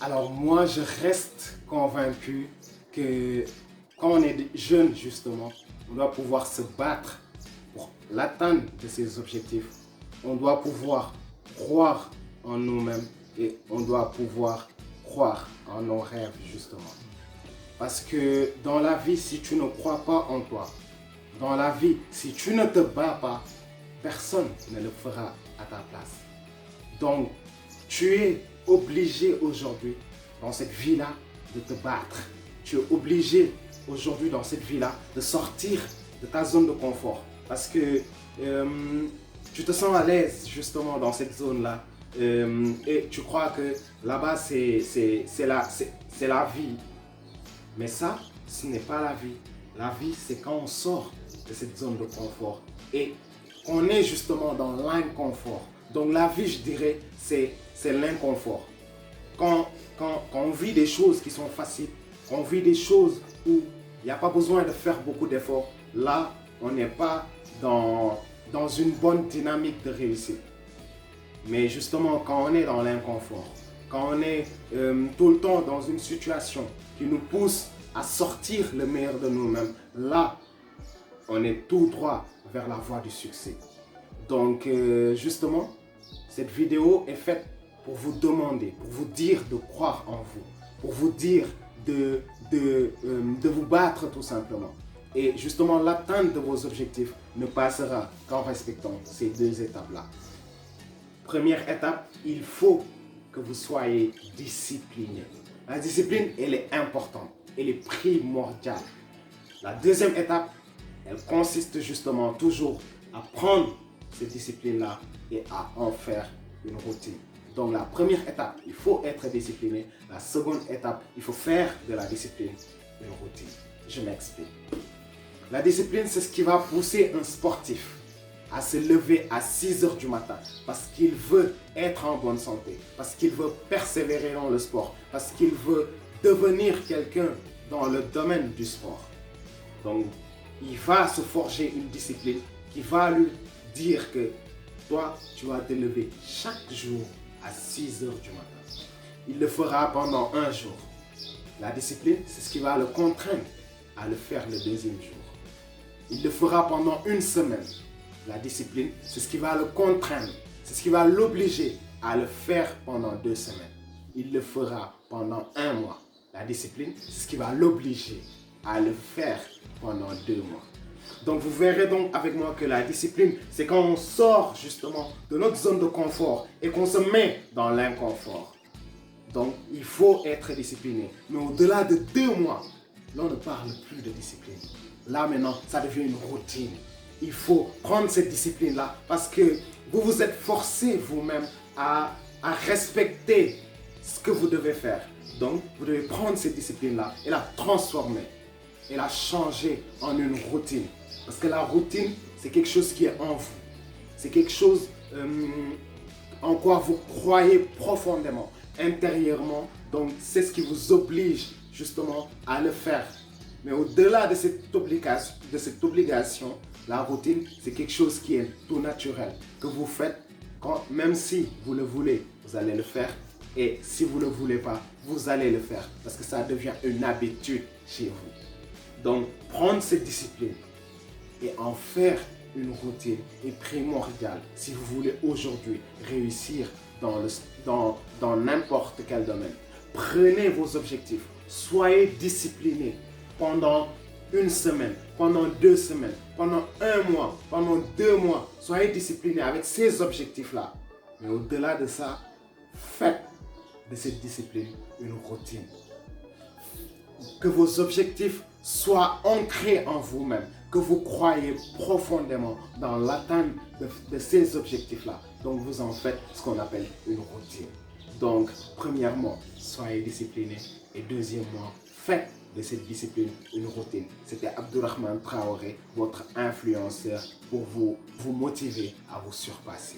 Alors moi, je reste convaincu que quand on est jeune, justement, on doit pouvoir se battre pour l'atteinte de ces objectifs. On doit pouvoir croire en nous-mêmes et on doit pouvoir croire en nos rêves, justement. Parce que dans la vie, si tu ne crois pas en toi, dans la vie, si tu ne te bats pas, personne ne le fera à ta place. Donc, tu es obligé aujourd'hui, dans cette vie-là, de te battre. Tu es obligé aujourd'hui, dans cette vie-là, de sortir de ta zone de confort. Parce que tu te sens à l'aise, justement, dans cette zone-là. Et tu crois que là-bas, c'est la vie. Mais ça, ce n'est pas la vie. La vie, c'est quand on sort de cette zone de confort et on est justement dans l'inconfort. Donc la vie, je dirais, c'est l'inconfort. Quand on vit des choses qui sont faciles, quand on vit des choses où il n'y a pas besoin de faire beaucoup d'efforts, là, on n'est pas dans une bonne dynamique de réussite. Mais justement, quand on est dans l'inconfort, quand on est tout le temps dans une situation qui nous pousse à sortir le meilleur de nous-mêmes, là, on est tout droit vers la voie du succès. Donc, justement, cette vidéo est faite pour vous demander, pour vous dire de croire en vous, pour vous dire de vous battre tout simplement. Et justement, l'atteinte de vos objectifs ne passera qu'en respectant ces deux étapes-là. Première étape, il faut que vous soyez discipliné. La discipline, elle est importante, elle est primordiale. La deuxième étape, elle consiste justement toujours à prendre cette discipline-là et à en faire une routine. Donc la première étape, il faut être discipliné. La seconde étape, il faut faire de la discipline une routine. Je m'explique. La discipline, c'est ce qui va pousser un sportif à se lever à 6 heures du matin parce qu'il veut être en bonne santé, parce qu'il veut persévérer dans le sport, parce qu'il veut devenir quelqu'un dans le domaine du sport. Donc, il va se forger une discipline qui va lui dire que toi, tu vas te lever chaque jour à 6 heures du matin. Il le fera pendant un jour. La discipline, c'est ce qui va le contraindre à le faire le deuxième jour. Il le fera pendant une semaine. La discipline, c'est ce qui va le contraindre, c'est ce qui va l'obliger à le faire pendant 2 semaines. Il le fera pendant un mois. La discipline, c'est ce qui va l'obliger à le faire pendant 2 mois. Donc vous verrez donc avec moi que la discipline, c'est quand on sort justement de notre zone de confort et qu'on se met dans l'inconfort. Donc il faut être discipliné. Mais au-delà de 2 mois, là on ne parle plus de discipline. Là maintenant, ça devient une routine. Il faut prendre cette discipline-là parce que vous vous êtes forcé vous-même à respecter ce que vous devez faire. Donc, vous devez prendre cette discipline-là et la transformer et la changer en une routine. Parce que la routine, c'est quelque chose qui est en vous. C'est quelque chose en quoi vous croyez profondément, intérieurement. Donc, c'est ce qui vous oblige justement à le faire. Mais au-delà de cette obligation, la routine, c'est quelque chose qui est tout naturel, que vous faites même si vous le voulez, vous allez le faire. Et si vous ne le voulez pas, vous allez le faire parce que ça devient une habitude chez vous. Donc, prendre cette discipline et en faire une routine est primordial si vous voulez aujourd'hui réussir dans n'importe quel domaine. Prenez vos objectifs, soyez disciplinés pendant une semaine, pendant 2 semaines, pendant 1 mois, pendant 2 mois. Soyez disciplinés avec ces objectifs-là. Mais au-delà de ça, faites de cette discipline une routine. Que vos objectifs soient ancrés en vous-même, que vous croyez profondément dans l'atteinte de ces objectifs-là. Donc vous en faites ce qu'on appelle une routine. Donc premièrement, soyez disciplinés et deuxièmement, faites de cette discipline une routine. C'était Abdourahmane Traoré, votre influenceur pour vous motiver à vous surpasser.